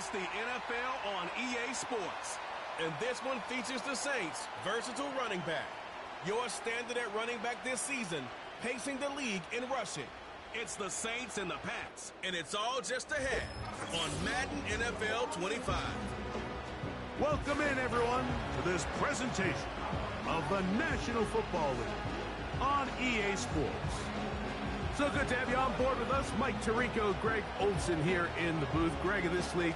It's the NFL on EA Sports. And this one features the Saints' versatile running back. Your standard at running back this season, pacing the league in rushing. It's the Saints and the Pats, and it's all just ahead on Madden NFL 25. Welcome in, everyone, to this presentation of the National Football League on EA Sports. So good to have you on board with us. Mike Tirico, Greg Olson here in the booth. Greg, in this league,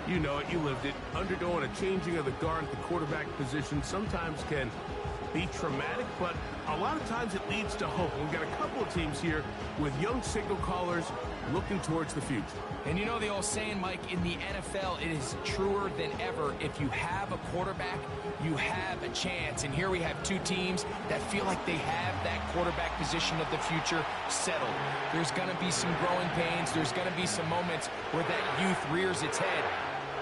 you know it, you lived it. Undergoing a changing of the guard at the quarterback position sometimes can be traumatic, but a lot of times it leads to hope. We've got a couple of teams here with young signal callers looking towards the future. And you know the old saying, Mike, in the NFL, it is truer than ever. If you have a quarterback, you have a chance. And here we have two teams that feel like they have that quarterback position of the future settled. There's going to be some growing pains. There's going to be some moments where that youth rears its head.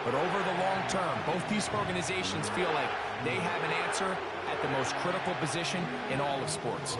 But over the long term, both these organizations feel like they have an answer at the most critical position in all of sports.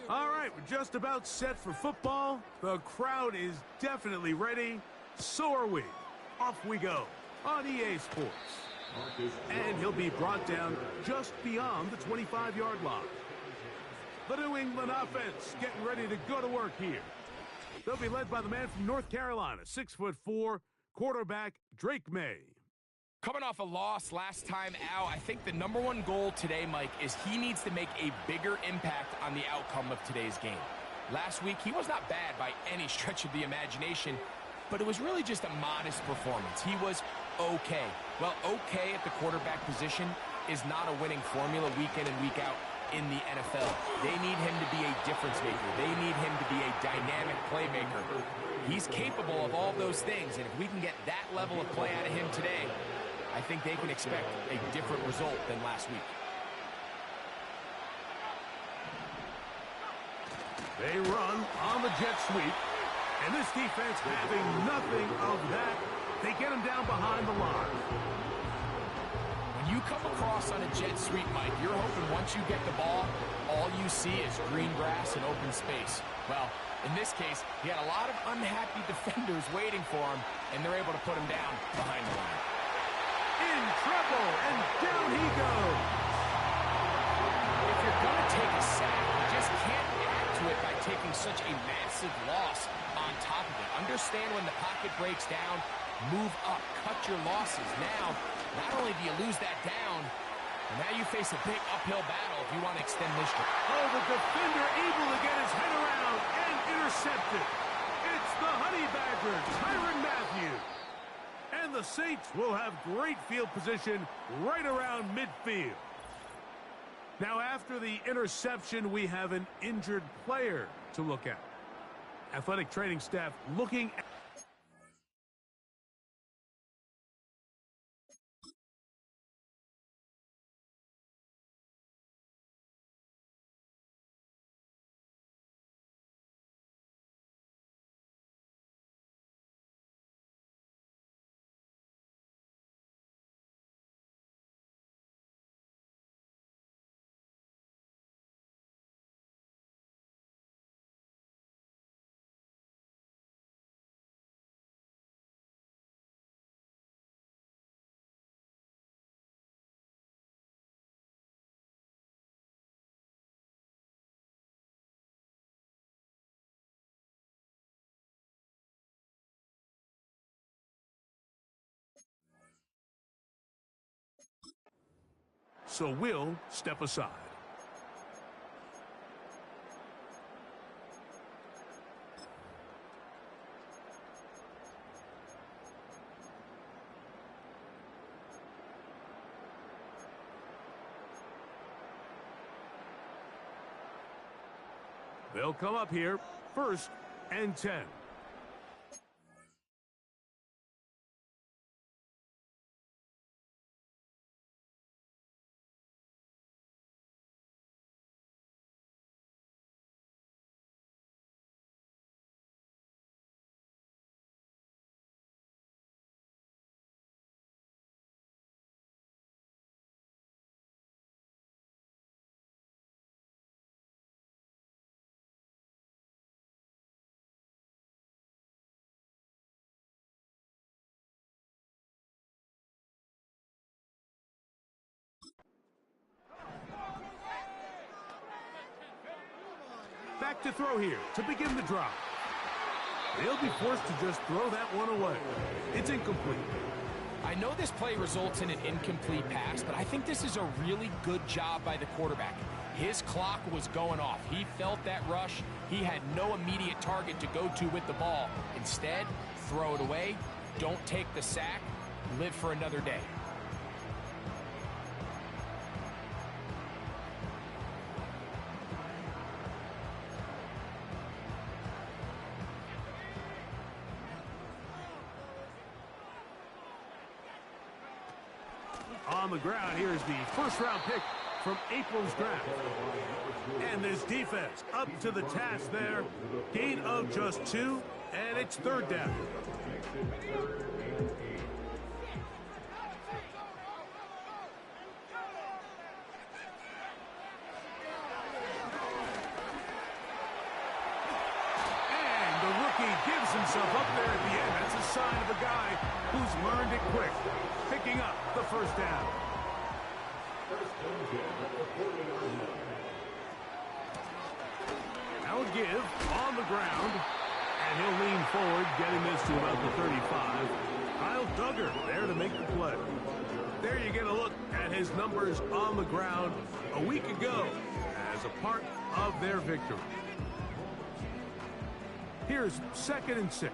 All right, we're just about set for football. The crowd is definitely ready. So are we. Off we go on EA Sports. And he'll be brought down just beyond the 25-yard line. The New England offense getting ready to go to work here. They'll be led by the man from North Carolina, 6'4", quarterback Drake May. Coming off a loss last time out, I think the number one goal today, Mike, is he needs to make a bigger impact on the outcome of today's game. Last week, he was not bad by any stretch of the imagination, but it was really just a modest performance. He was okay. Well, okay at the quarterback position is not a winning formula week in and week out in the NFL. They need him to be a difference maker. They need him to be a dynamic playmaker. He's capable of all those things, and if we can get that level of play out of him today, I think they can expect a different result than last week. They run on the jet sweep, and this defense having nothing of that. They get him down behind the line. When you come across on a jet sweep, Mike, you're hoping once you get the ball, all you see is green grass and open space. Well, in this case, he had a lot of unhappy defenders waiting for him, and they're able to put him down behind the line. In trouble, and down he goes. If you're going to take a sack, you just can't add to it by taking such a massive loss on top of it. Understand when the pocket breaks down, move up, cut your losses. Now, not only do you lose that down, And now you face a big uphill battle if you want to extend this drive. Oh, the defender able to get his head around and intercepted. It's the Honey Badger, Tyrann Mathieu. And the Saints will have great field position right around midfield. Now, after the interception, we have an injured player to look at. Athletic training staff looking at... So we'll step aside. They'll come up here, 1st and 10. Back to throw here to begin the drive. They'll be forced to just throw that one away. It's incomplete. I know this play results in an incomplete pass, but I think this is a really good job by the quarterback. His clock was going off. He felt that rush. He had no immediate target to go to with the ball. Instead, throw it away. Don't take the sack. Live for another day. On the ground, here's the first-round pick from April's draft. And this defense up to the task there. Gain of just 2, and it's 3rd down. And the rookie gives himself up there at the end. That's a sign of a guy who's learned it quick. Picking up the 1st down. Now a give on the ground. And he'll lean forward, getting this to about the 35. Kyle Duggar there to make the play. There you get a look at his numbers on the ground a week ago as a part of their victory. Here's 2nd and 6.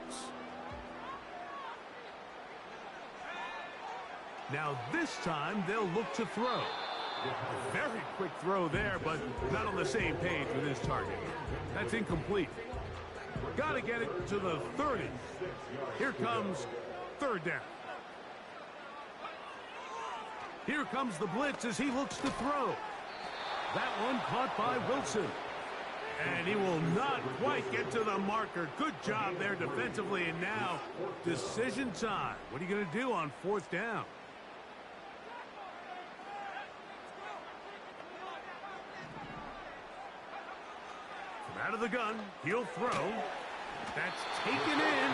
Now this time they'll look to throw. A very quick throw there, but not on the same page with his target. That's incomplete. Got to get it to the 30. Here comes 3rd down. Here comes the blitz as he looks to throw. That one caught by Wilson. And he will not quite get to the marker. Good job there defensively, and now decision time. What are you going to do on 4th down? From out of the gun, he'll throw. That's taken in.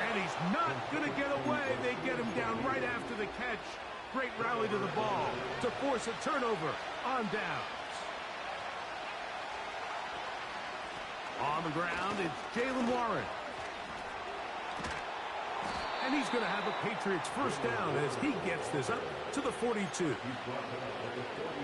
And he's not going to get away. They get him down right after the catch. Great rally to the ball to force a turnover on downs. On the ground, it's Jalen Warren. And He's going to have a Patriots first down as he gets this up to the 42.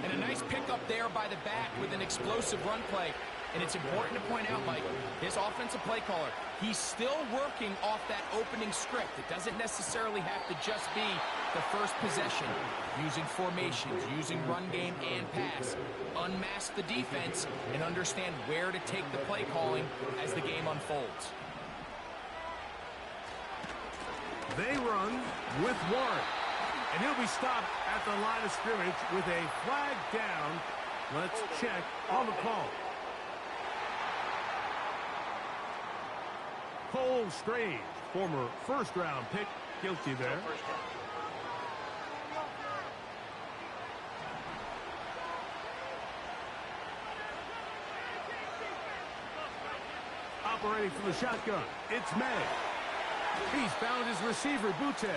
And a nice pickup there by the back with an explosive run play. And it's important to point out, Mike, this offensive play caller, he's still working off that opening script. It doesn't necessarily have to just be the first possession. Using formations, using run game and pass. Unmask the defense and understand where to take the play calling as the game unfolds. They run with Warren. And he'll be stopped at the line of scrimmage with a flag down. Let's check on the call. Cole Strange, former first-round pick, guilty there. Operating from the shotgun, it's May. He's found his receiver, Butte.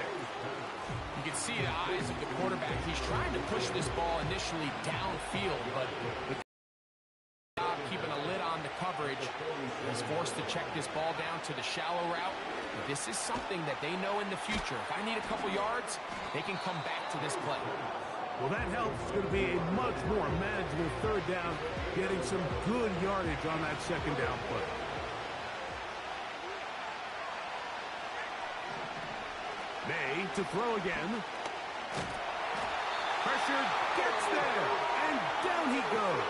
You can see the eyes of the quarterback. He's trying to push this ball initially downfield, but with keeping a lid on the coverage, he's forced to check this ball down to the shallow route. This is something that they know in the future. If I need a couple yards, they can come back to this play. Well, that helps. It's going to be a much more manageable third down, getting some good yardage on that second down play. May to throw again. Pressure gets there, and down he goes.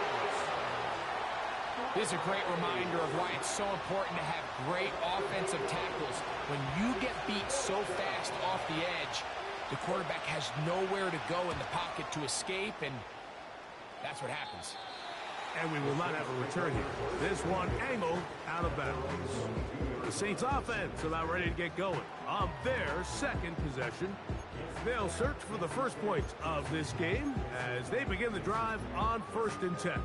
This is a great reminder of why it's so important to have great offensive tackles. When you get beat so fast off the edge, the quarterback has nowhere to go in the pocket to escape, and that's what happens. And we will not have a return here. This one angled out of bounds. The Saints offense about ready to get going on their second possession. They'll search for the first points of this game as they begin the drive on 1st and 10.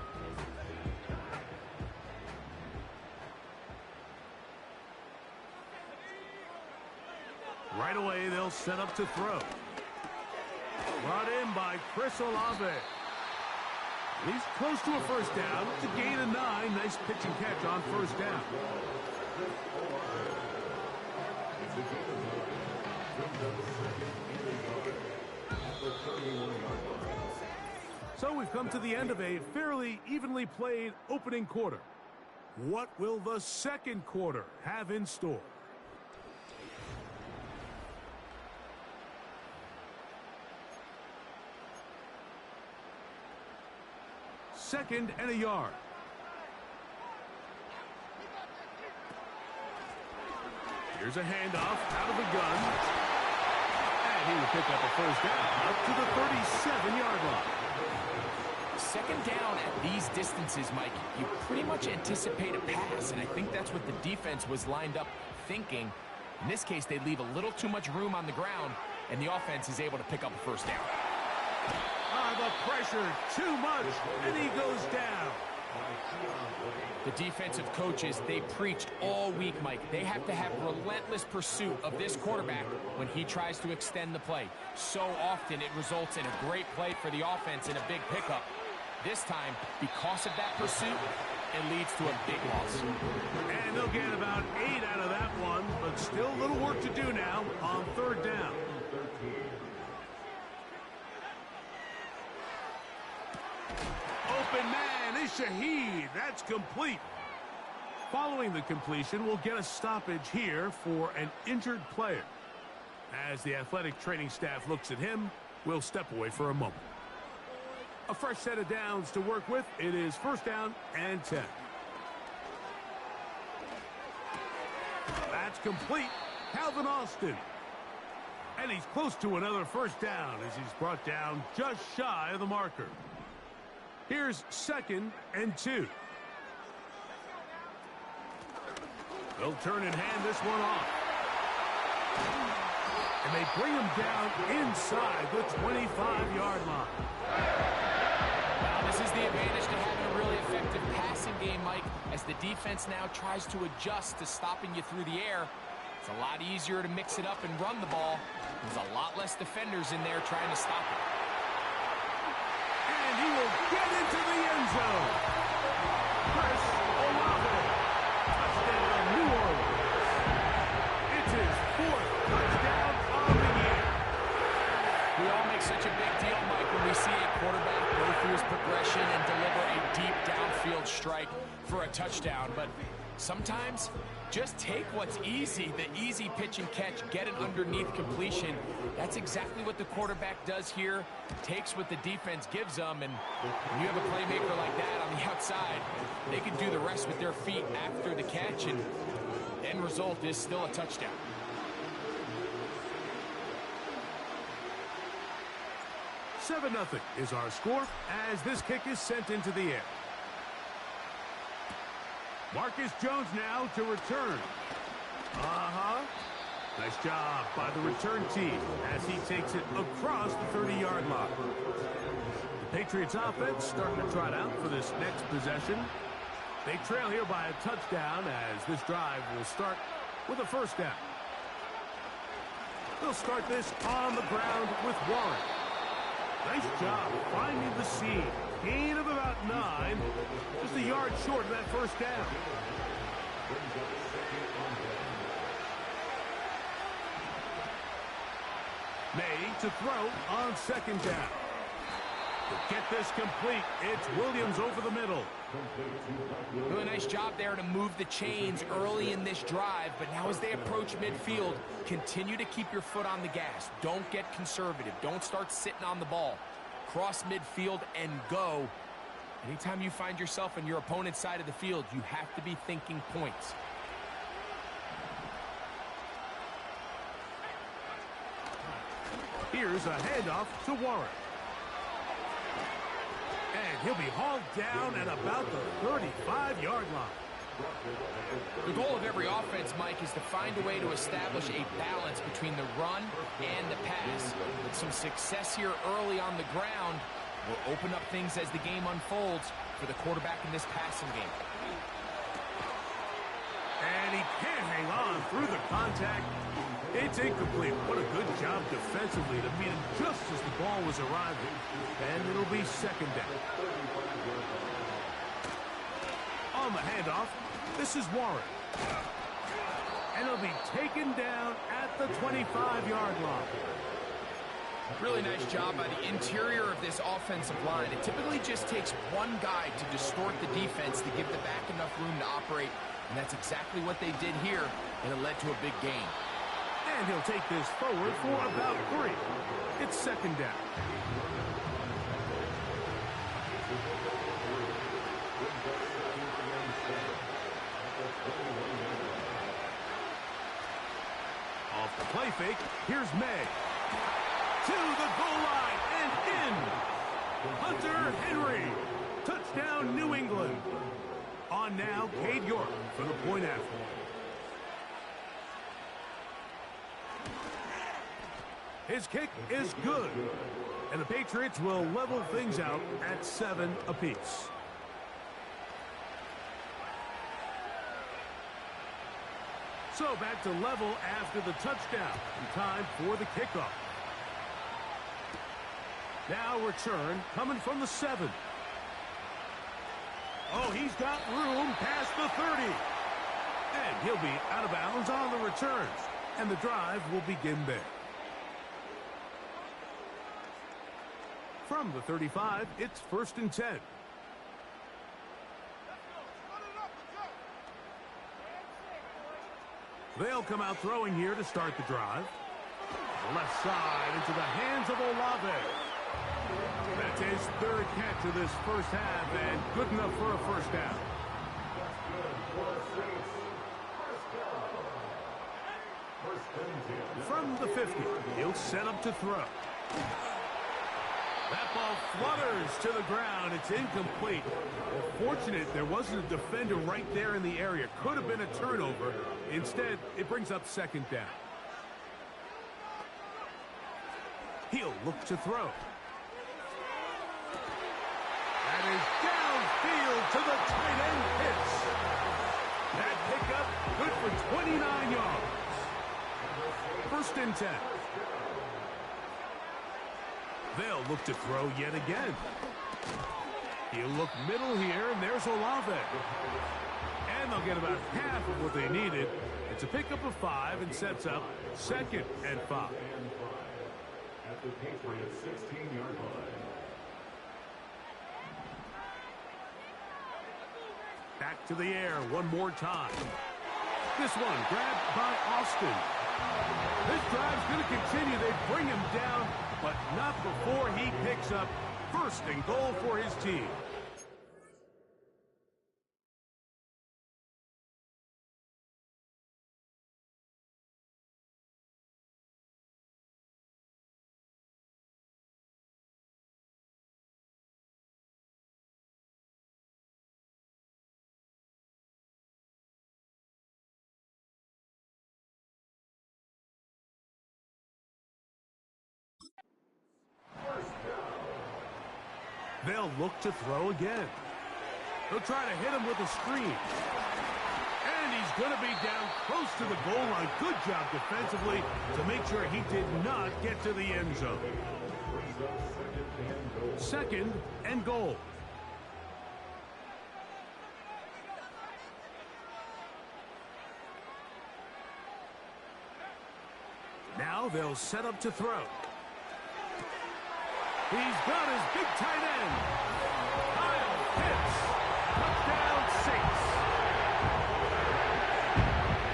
Right away, they'll set up to throw. Brought in by Chris Olave. He's close to a first down. It's a gain of 9. Nice pitch and catch on first down. So we've come to the end of a fairly evenly played opening quarter. What will the second quarter have in store? Second and a yard. Here's a handoff out of the gun. And he will pick up a first down up to the 37-yard line. Second down at these distances, Mike, you pretty much anticipate a pass, and I think that's what the defense was lined up thinking. In this case, they leave a little too much room on the ground, and the offense is able to pick up a first down. The pressure, too much, and he goes down. The defensive coaches, they preached all week, Mike. They have to have relentless pursuit of this quarterback when he tries to extend the play. So often it results in a great play for the offense and a big pickup. This time, because of that pursuit, it leads to a big loss. And they'll get about 8 out of that one, but still a little work to do now on third down. Open man is Shaheed. That's complete. Following the completion, we'll get a stoppage here for an injured player. As the athletic training staff looks at him, we'll step away for a moment. A fresh set of downs to work with. It is first down and 10. That's complete. Calvin Austin. And he's close to another first down as he's brought down just shy of the marker. Here's 2nd and 2. They'll turn and hand this one off. And they bring him down inside the 25-yard line. Well, this is the advantage to having a really effective passing game, Mike, as the defense now tries to adjust to stopping you through the air. It's a lot easier to mix it up and run the ball. There's a lot less defenders in there trying to stop it. And he will get into the end zone. Chris Olave. Touchdown, New Orleans. It's his 4th touchdown strike for a touchdown. But sometimes just take what's easy, the easy pitch and catch, get an underneath completion. That's exactly what the quarterback does here. Takes what the defense gives them, and when you have a playmaker like that on the outside, they can do the rest with their feet after the catch, and the end result is still a touchdown. Seven 0 is our score as this kick is sent into the air. Marcus Jones now to return. Nice job by the return team as he takes it across the 30-yard line. The Patriots offense starting to trot out for this next possession. They trail here by a touchdown as this drive will start with a first down. They'll start this on the ground with Warren. Nice job finding the seam. Gain of about 9. Just a yard short of that first down. May to throw on second down. To get this complete, it's Williams over the middle. Really nice job there to move the chains early in this drive, but now as they approach midfield, continue to keep your foot on the gas. Don't get conservative. Don't start sitting on the ball. Cross midfield and go. Anytime you find yourself on your opponent's side of the field, you have to be thinking points. Here's a handoff to Warren. And he'll be hauled down at about the 35-yard line. The goal of every offense, Mike, is to find a way to establish a balance between the run and the pass. With some success here early on the ground will open up things as the game unfolds for the quarterback in this passing game. And he can't hang on through the contact. It's incomplete. What a good job defensively to meet him just as the ball was arriving. And it'll be second down. On the handoff, this is Warren. And he'll be taken down at the 25-yard line. Really nice job by the interior of this offensive line. It typically just takes one guy to distort the defense to give the back enough room to operate. And that's exactly what they did here, and it led to a big gain. And he'll take this forward for about 3. It's second down. Off the play fake, here's May. To the goal line and in. Hunter Henry. Touchdown, New England. On now, Cade York for the point after. His kick is good. And the Patriots will level things out at 7 apiece. So back to level after the touchdown. And time for the kickoff. Now return coming from the 7. Oh, he's got room past the 30. And he'll be out of bounds on the returns. And the drive will begin there. From the 35, it's 1st and 10. They'll come out throwing here to start the drive. The left side into the hands of Olave. That's his 3rd catch of this first half, and good enough for a first down. From the 50, he'll set up to throw. That ball flutters to the ground. It's incomplete. Well, fortunate there wasn't a defender right there in the area. Could have been a turnover. Instead, it brings up second down. He'll look to throw. That is downfield to the tight end hits. That pickup good for 29 yards. 1st and 10. They'll look to throw yet again. He'll look middle here, and there's Olave. And they'll get about half of what they needed. It's a pickup of 5 and sets up 2nd and 5. At the Patriots 16-yard line. Back to the air one more time. This one grabbed by Austin. This drive's going to continue. They bring him down, but not before he picks up first and goal for his team. They'll look to throw again. They'll try to hit him with a screen. And he's going to be down close to the goal line. Good job defensively to make sure he did not get to the end zone. Second and goal. Now they'll set up to throw. He's got his big tight end. Kyle Pitts. Touchdown Saints.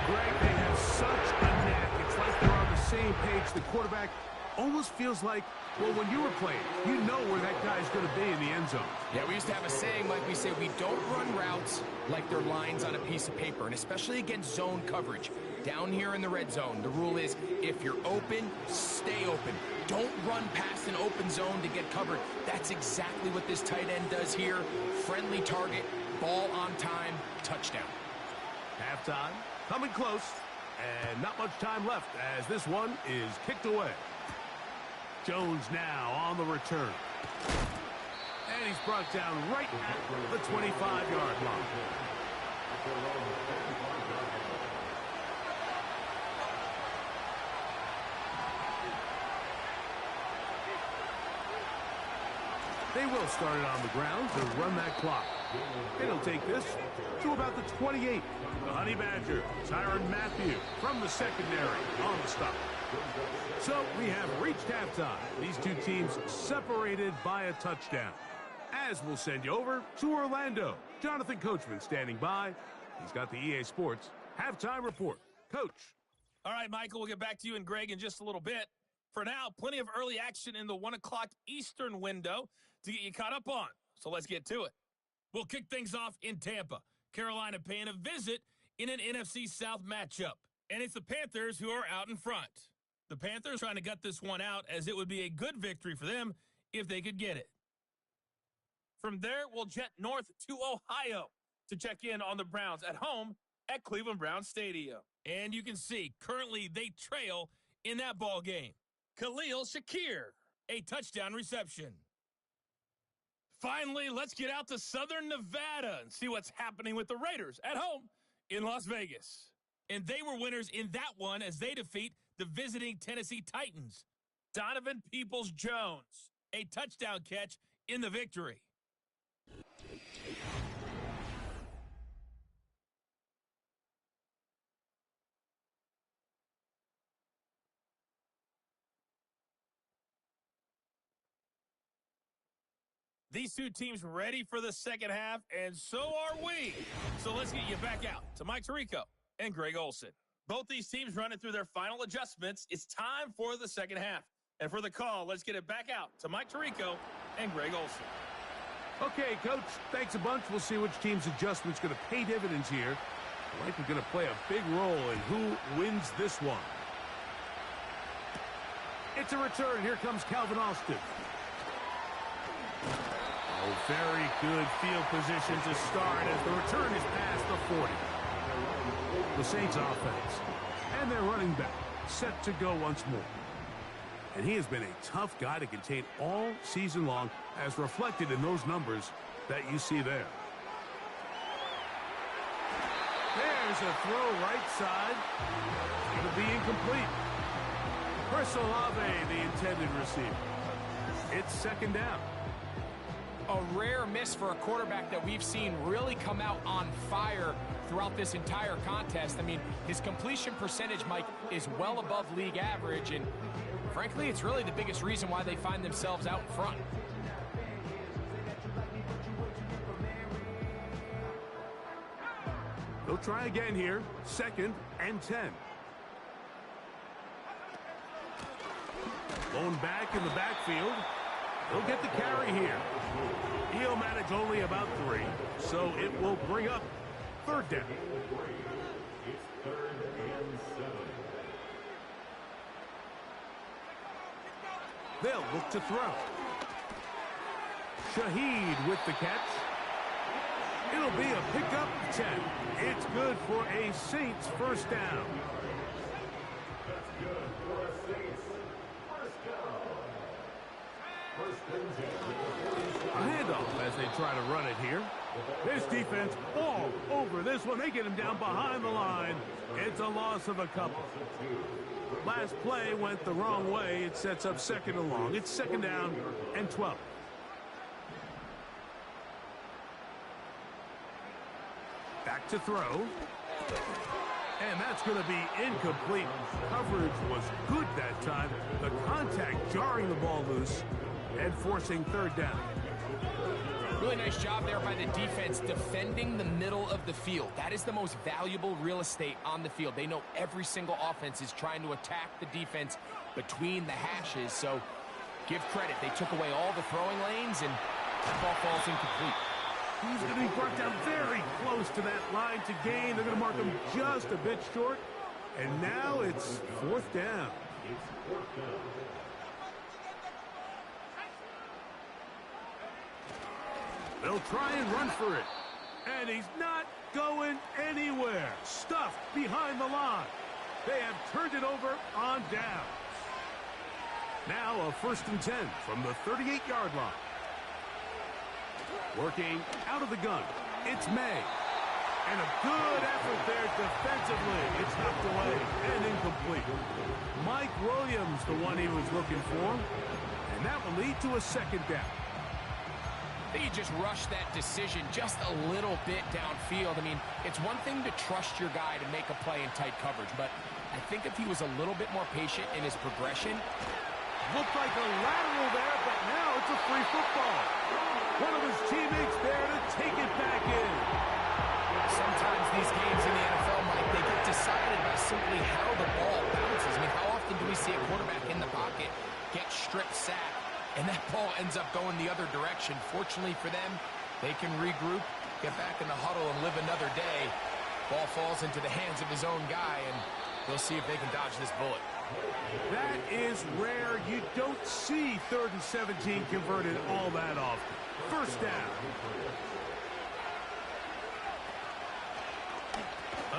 Greg, they have such a knack. It's like they're on the same page. The quarterback almost feels like, well, when you were playing, you know where that guy's going to be in the end zone. Yeah, we used to have a saying, like we say, we don't run routes like they're lines on a piece of paper, and especially against zone coverage. Down here in the red zone, the rule is if you're open, stay open. Don't run past an open zone to get covered. That's exactly what this tight end does here. Friendly target, ball on time, touchdown. Halftime, coming close, and not much time left as this one is kicked away. Jones now on the return. And he's brought down right at the 25-yard line. They will start it on the ground to run that clock. It'll take this to about the 28. The Honey Badger, Tyrann Mathieu from the secondary on the stop. So we have reached halftime. These two teams separated by a touchdown. As we'll send you over to Orlando. Jonathan Coachman standing by. He's got the EA Sports halftime report. Coach. All right, Michael, we'll get back to you and Greg in just a little bit. For now, plenty of early action in the 1 o'clock Eastern window to get you caught up on. So let's get to it. We'll kick things off in Tampa. Carolina paying a visit in an NFC South matchup. And it's the Panthers who are out in front. The Panthers trying to gut this one out as it would be a good victory for them if they could get it. From there, we'll jet north to Ohio to check in on the Browns at home at Cleveland Browns Stadium. And you can see currently they trail in that ball game. Khalil Shakir, a touchdown reception. Finally, let's get out to Southern Nevada and see what's happening with the Raiders at home in Las Vegas. And they were winners in that one as they defeat the visiting Tennessee Titans. Donovan Peoples-Jones, a touchdown catch in the victory. These two teams ready for the second half, and so are we. So let's get you back out to Mike Tirico and Greg Olson. Both these teams running through their final adjustments. It's time for the second half. And for the call, let's get it back out to Mike Tirico and Greg Olson. Okay, Coach, thanks a bunch. We'll see which team's adjustment's going to pay dividends here. I think we're going to play a big role in who wins this one. It's a return. Here comes Calvin Austin. Oh, very good field position to start as the return is past the 40. The Saints offense and their running back set to go once more. And he has been a tough guy to contain all season long, as reflected in those numbers that you see there. There's a throw right side. Going to be incomplete. Chris Olave, the intended receiver. It's second down. A rare miss for a quarterback that we've seen really come out on fire throughout this entire contest. I mean, his completion percentage, Mike, is well above league average, and frankly, it's really the biggest reason why they find themselves out in front. They'll try again here. 2nd and 10. Going back in the backfield. He'll get the carry here. He'll manage only about 3, so it will bring up 3rd down. It's 3rd and 7. They'll look to throw. Shaheed with the catch. It'll be a pickup of 10. It's good for a Saints 1st down. That's good for a Saints 1st down. 1st and 10. A handoff as they try to run it here. This defense all over this one. They get him down behind the line. It's a loss of a couple. Last play went the wrong way. It sets up 2nd and long. It's 2nd down and 12. Back to throw. And that's going to be incomplete. Coverage was good that time. The contact jarring the ball loose and forcing 3rd down. Really nice job there by the defense defending the middle of the field. That is the most valuable real estate on the field. They know every single offense is trying to attack the defense between the hashes, so give credit. They took away all the throwing lanes, and that ball falls incomplete. He's going to be brought down very close to that line to gain. They're going to mark him just a bit short, and now it's 4th down. It's 4th down. They'll try and run for it. And he's not going anywhere. Stuffed behind the line. They have turned it over on downs. Now a 1st and 10 from the 38-yard line. Working out of the gun. It's May. And a good effort there defensively. It's knocked away and incomplete. Mike Williams, the one he was looking for. And that will lead to a 2nd down. I think you just rushed that decision just a little bit downfield. I mean, it's one thing to trust your guy to make a play in tight coverage, but I think if he was a little bit more patient in his progression. Looked like a lateral there, but now it's a free football. One of his teammates there to take it back in. Sometimes these games in the NFL, Mike, they get decided by simply how the ball bounces. I mean, how often do we see a quarterback in the pocket get strip sacked, and that ball ends up going the other direction? Fortunately for them, they can regroup, get back in the huddle, and live another day. Ball falls into the hands of his own guy, and they'll see if they can dodge this bullet. That is rare. You don't see 3rd and 17 converted all that often. 1st down.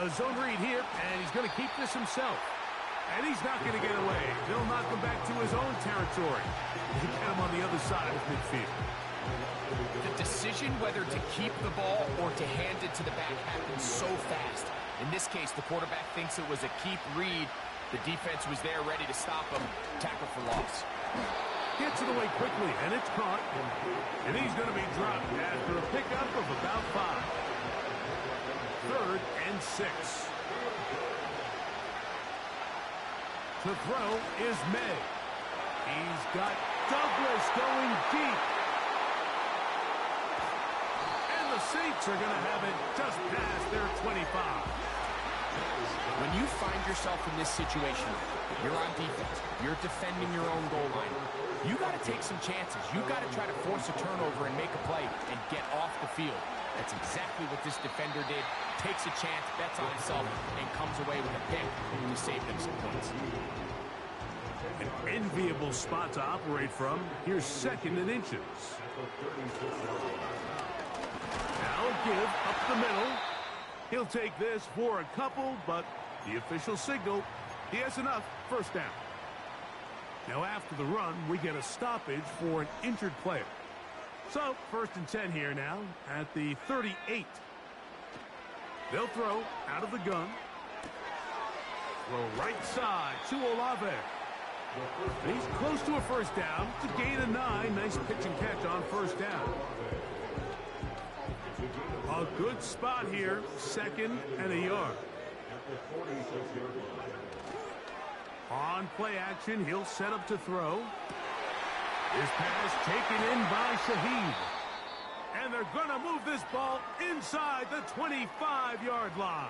A zone read here, and he's going to keep this himself. And he's not going to get away. They'll knock him back to his own territory. They get him on the other side of midfield. The decision whether to keep the ball or to hand it to the back happens so fast. In this case, the quarterback thinks it was a keep read. The defense was there ready to stop him. Tackle for loss. Gets it away quickly, and it's caught. And he's going to be dropped after a pickup of about 5. 3rd and 6. To throw is May. He's got Douglas going deep. And the Saints are going to have it just past their 25. When you find yourself in this situation, you're on defense, you're defending your own goal line, you got to take some chances. You got to try to force a turnover and make a play and get off the field. That's exactly what this defender did. Takes a chance, bets on himself, and comes away with a pick to save them some points. An enviable spot to operate from. Here's 2nd and inches. Now a give up the middle. He'll take this for a couple, but the official signal, he has enough. 1st down. Now after the run, we get a stoppage for an injured player. So 1st and 10 here now at the 38. They'll throw out of the gun. Throw right side to Olave. He's close to a 1st down. It's a gain of 9. Nice pitch and catch on 1st down. A good spot here. 2nd and a yard. On play action, he'll set up to throw. His pass taken in by Shaheed. And And they're going to move this ball inside the 25-yard line.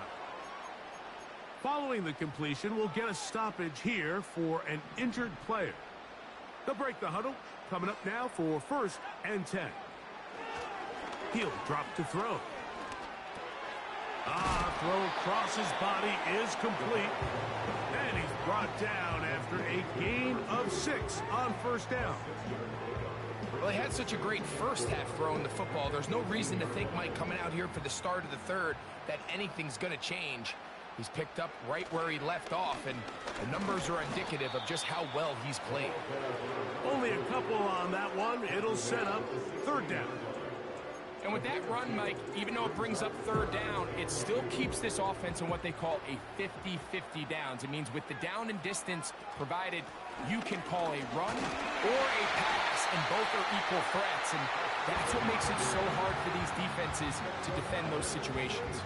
Following the completion, we'll get a stoppage here for an injured player. They'll break the huddle. Coming up now for 1st and 10. He'll drop to throw. Throw across his body is complete. And he's brought down after a gain of 6 on 1st down. Well, he had such a great first half throwing the football. There's no reason to think, Mike, coming out here for the start of the 3rd, that anything's going to change. He's picked up right where he left off, and the numbers are indicative of just how well he's played. Only a couple on that one. It'll set up 3rd down. And with that run, Mike, even though it brings up 3rd down, it still keeps this offense in what they call a 50-50 downs. It means with the down and distance provided, you can call a run or a pass, and both are equal threats. And that's what makes it so hard for these defenses to defend those situations.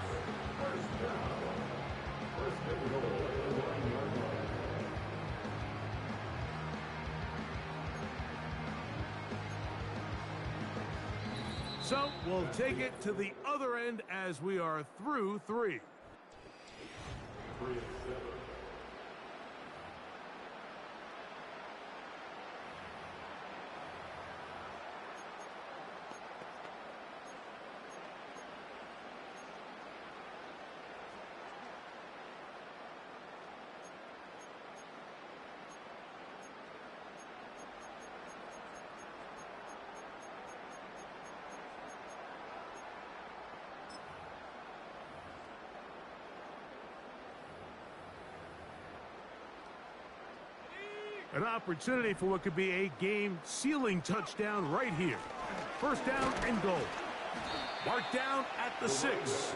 So we'll take it to the other end as we are through 3. 3 and 7. An opportunity for what could be a game-sealing touchdown right here. 1st down and goal. Marked down at the 6.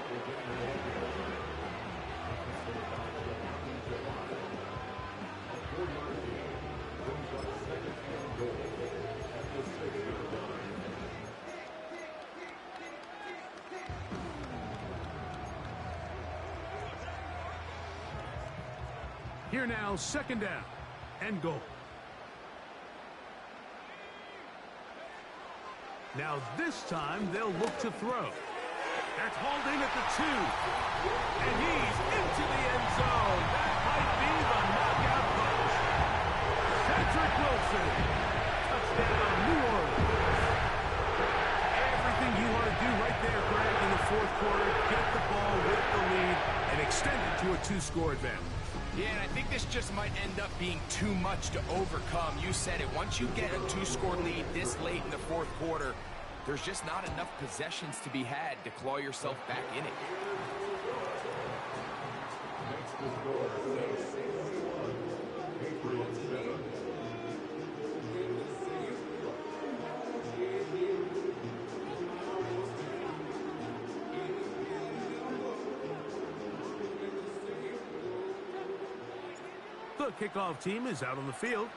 Here now, 2nd down and goal. Now this time they'll look to throw. That's hauled in at the 2. And he's into the end zone. That might be the knockout punch. Cedric Wilson. Touchdown, New Orleans. Everything you want to do right there, Greg, in the 4th quarter. Get the ball with the lead and extend it to a 2-score advantage. Yeah, and I think this just might end up being too much to overcome. You said it. Once you get a 2-score lead this late in the 4th quarter, there's just not enough possessions to be had to claw yourself back in it. Next to score 6. Patriots 7. The kickoff team is out on the field,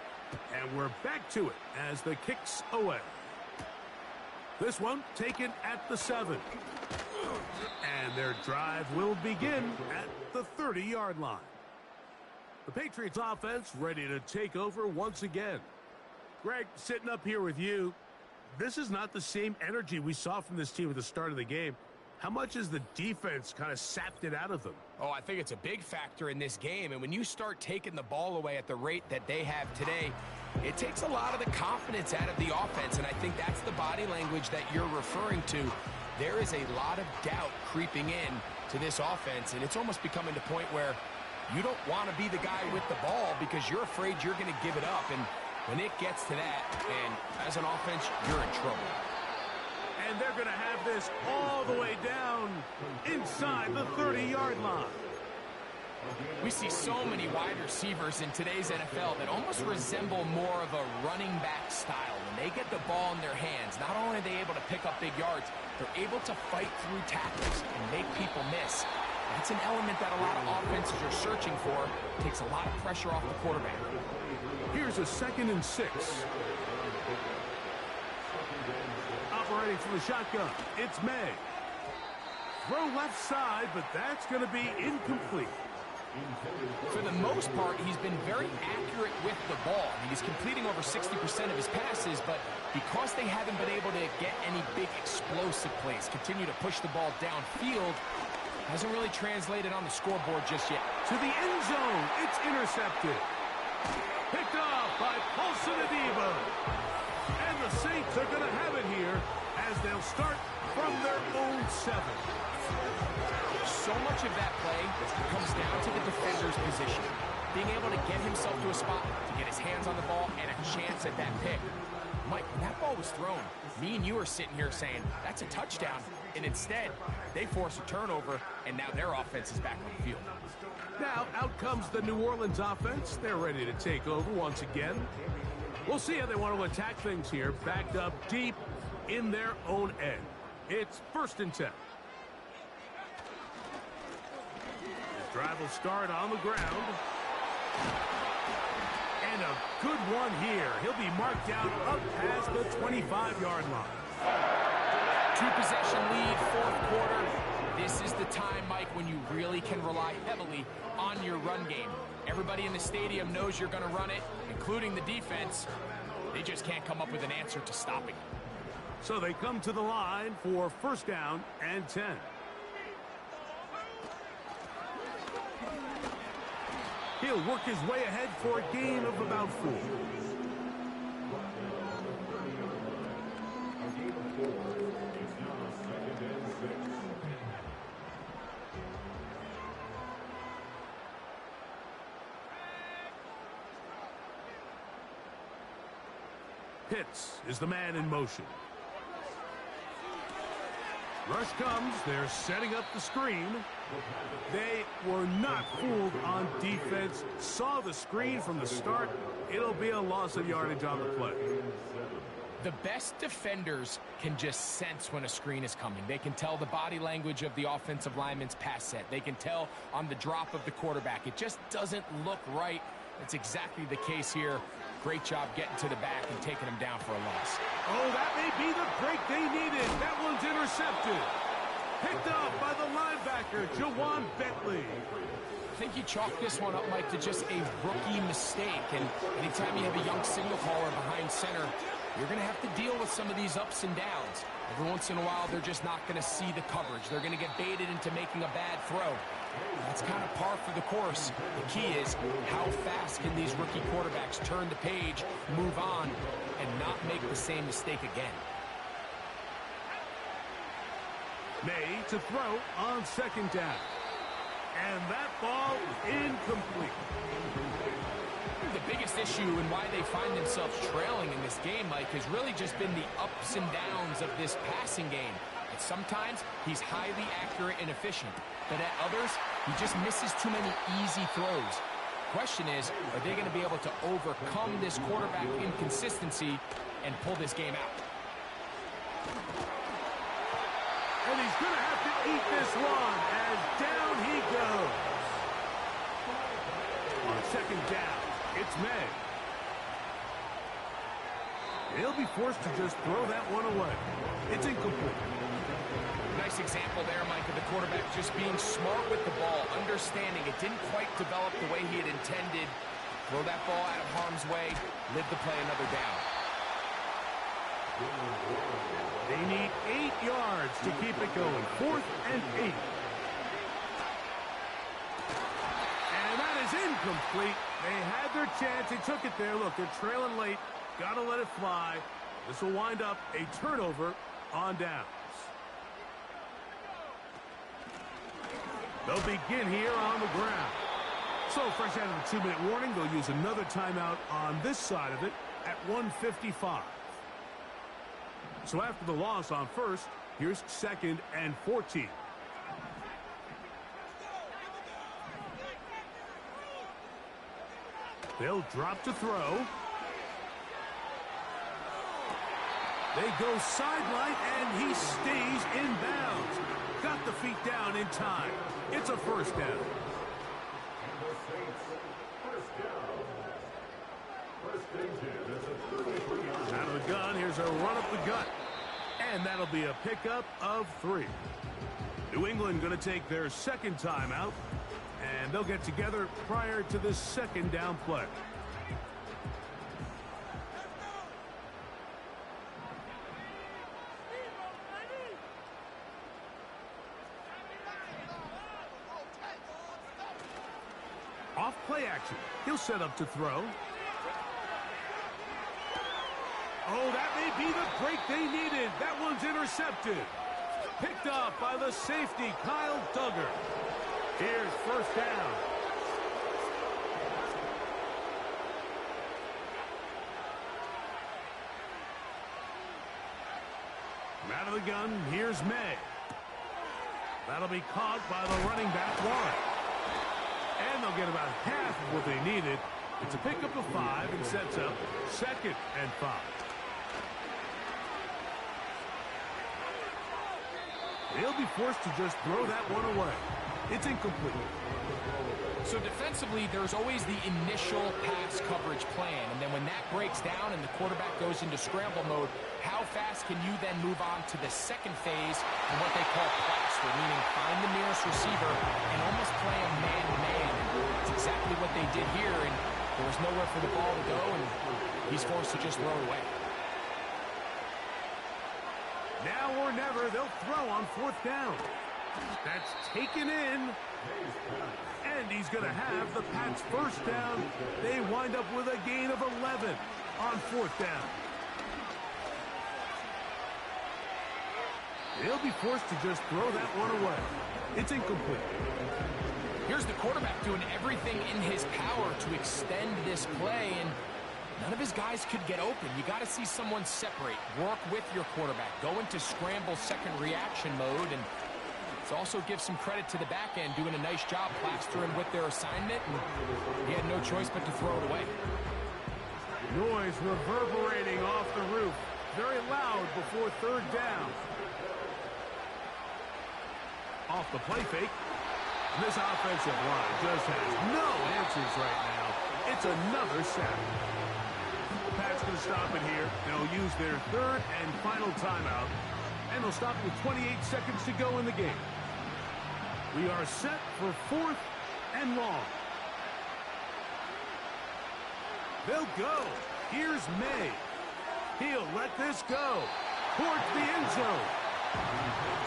and we're back to it as the kick's away. This one taken at the 7. And their drive will begin at the 30-yard line. The Patriots offense ready to take over once again. Greg, sitting up here with you, this is not the same energy we saw from this team at the start of the game. How much has the defense kind of sapped it out of them? Oh, I think it's a big factor in this game. And when you start taking the ball away at the rate that they have today, it takes a lot of the confidence out of the offense. And I think that's the body language that you're referring to. There is a lot of doubt creeping in to this offense. And it's almost becoming the point where you don't want to be the guy with the ball because you're afraid you're going to give it up. And when it gets to that, and as an offense, you're in trouble. And they're going to have this all the way down inside the 30-yard line. We see so many wide receivers in today's NFL that almost resemble more of a running back style. When they get the ball in their hands, not only are they able to pick up big yards, they're able to fight through tackles and make people miss. That's an element that a lot of offenses are searching for. It takes a lot of pressure off the quarterback. Here's a 2nd and 6. Operating from the shotgun, it's May. Throw left side, but that's going to be incomplete. For the most part, he's been very accurate with the ball. I mean, he's completing over 60% of his passes, but because they haven't been able to get any big explosive plays, continue to push the ball downfield, hasn't really translated on the scoreboard just yet. To the end zone, it's intercepted. Picked off by Paulson Adebo. And the Saints are going to have it here as they'll start from their own 7. So much of that play comes down to the defender's position. Being able to get himself to a spot, to get his hands on the ball, and a chance at that pick. Mike, when that ball was thrown, me and you are sitting here saying, that's a touchdown. And instead, they force a turnover, and now their offense is back on the field. Now, out comes the New Orleans offense. They're ready to take over once again. We'll see how they want to attack things here, backed up deep in their own end. It's 1st and 10. The drive will start on the ground. And a good one here. He'll be marked down up past the 25-yard line. 2-possession lead, 4th quarter. This is the time, Mike, when you really can rely heavily on your run game. Everybody in the stadium knows you're going to run it, including the defense. They just can't come up with an answer to stopping it. So they come to the line for 1st down and 10. He'll work his way ahead for a gain of about 4. Pitts is the man in motion. Rush comes. They're setting up the screen. They were not fooled on defense. Saw the screen from the start. It'll be a loss of yardage on the play. The best defenders can just sense when a screen is coming. They can tell the body language of the offensive lineman's pass set. They can tell on the drop of the quarterback. It just doesn't look right. It's exactly the case here. Great job getting to the back and taking him down for a loss. Oh, that may be the break they needed. That one's intercepted. Picked off by the linebacker, Jawan Bentley. I think you chalk this one up, Mike, to just a rookie mistake. And anytime you have a young signal caller behind center, you're going to have to deal with some of these ups and downs. Every once in a while, they're just not going to see the coverage. They're going to get baited into making a bad throw. That's kind of par for the course. The key is how fast can these rookie quarterbacks turn the page, move on, and not make the same mistake again. May to throw on 2nd down. And that ball incomplete. The biggest issue and why they find themselves trailing in this game, Mike, has really just been the ups and downs of this passing game. And sometimes he's highly accurate and efficient, but at others, he just misses too many easy throws. Question is, are they going to be able to overcome this quarterback inconsistency and pull this game out? And he's going to have to eat this one as down he goes. On 2nd down, it's May. He'll be forced to just throw that one away. It's incomplete. Nice example there, Mike, of the quarterback just being smart with the ball, understanding it didn't quite develop the way he had intended. Throw that ball out of harm's way, live to play another down. They need 8 yards to keep it going. 4th and 8. And that is incomplete. They had their chance. They took it there. Look, they're trailing late. Got to let it fly. This will wind up a turnover on downs. They'll begin here on the ground. So, fresh out of the 2-minute warning, they'll use another timeout on this side of it at 1:55. So after the loss on 1st, here's 2nd and 14. They'll drop to throw. They go sideline, and he stays in bounds. Got the feet down in time. It's a 1st down. Out of the gun, here's a run up the gut. And that'll be a pickup of 3. New England going to take their 2nd timeout. And they'll get together prior to the second down play. Off play action. He'll set up to throw. Oh, that may be the break they needed. That one's intercepted. Picked off by the safety, Kyle Duggar. Here's first down. Out of the gun, here's May. That'll be caught by the running back, Warren. And they'll get about half of what they needed. It's a pickup of 5 and sets up 2nd and 5. They'll be forced to just throw that one away. It's incomplete. So defensively, there's always the initial pass coverage plan. And then when that breaks down and the quarterback goes into scramble mode, how fast can you then move on to the second phase and what they call plaster, meaning find the nearest receiver and almost play a man-to-man. It's exactly what they did here, and there was nowhere for the ball to go, and he's forced to just throw it away. Now or never, they'll throw on 4th down. That's taken in. And he's going to have the Pats first down. They wind up with a gain of 11 on 4th down. They'll be forced to just throw that one away. It's incomplete. Here's the quarterback doing everything in his power to extend this play, and none of his guys could get open. You got to see someone separate, work with your quarterback, go into scramble second reaction mode, and it also gives some credit to the back end doing a nice job plastering with their assignment, and he had no choice but to throw it away. Noise reverberating off the roof. Very loud before 3rd down. Off the play fake. This offensive line just has no answers right now. It's another sack. Pats going to stop it here. They'll use their 3rd and final timeout. And they'll stop with 28 seconds to go in the game. We are set for 4th and long. They'll go. Here's May. He'll let this go towards the end zone.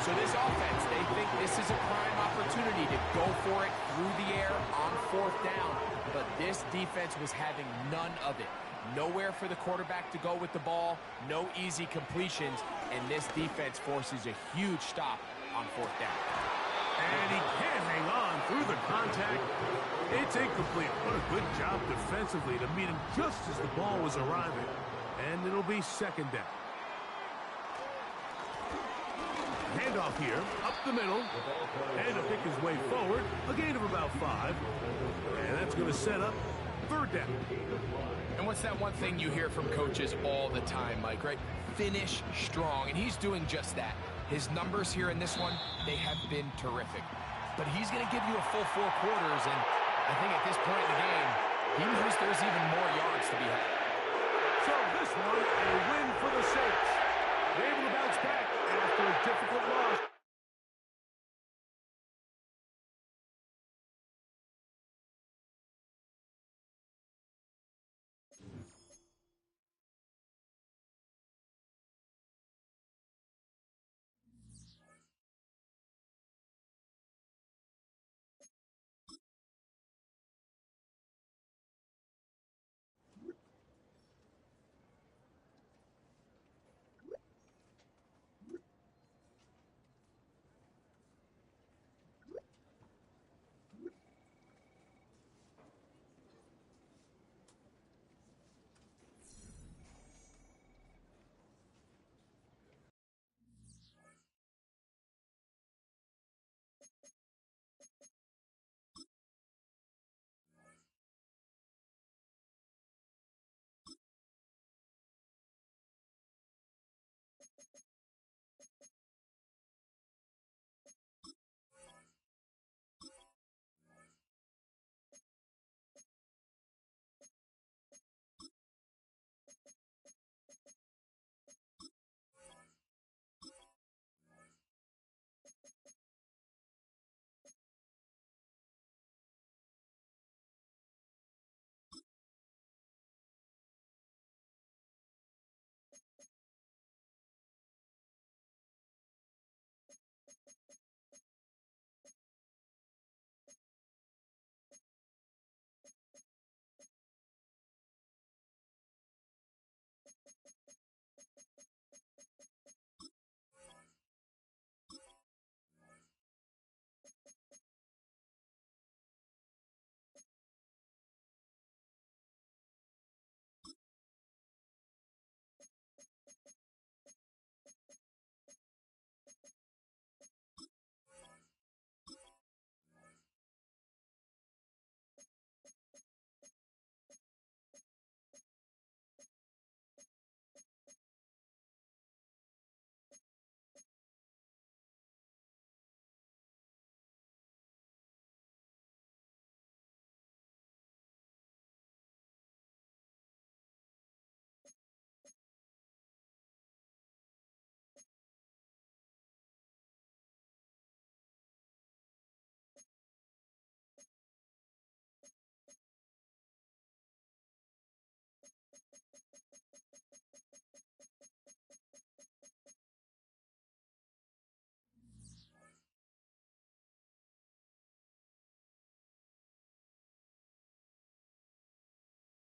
So this offense, they think this is a prime opportunity to go for it through the air on 4th down. But this defense was having none of it. Nowhere for the quarterback to go with the ball, no easy completions, and this defense forces a huge stop on 4th down. And he can't hang on through the contact. It's incomplete. What a good job defensively to meet him just as the ball was arriving. And it'll be 2nd down. Handoff here, up the middle, and to pick his way forward, a gain of about 5, and that's going to set up 3rd down. And what's that one thing you hear from coaches all the time, Mike, right? Finish strong, and he's doing just that. His numbers here in this one, they have been terrific. But he's going to give you a full 4 quarters, and I think at this point in the game, he knows there's even more yards to be had. So this one, a win for the Saints. They're able to bounce back after a difficult loss.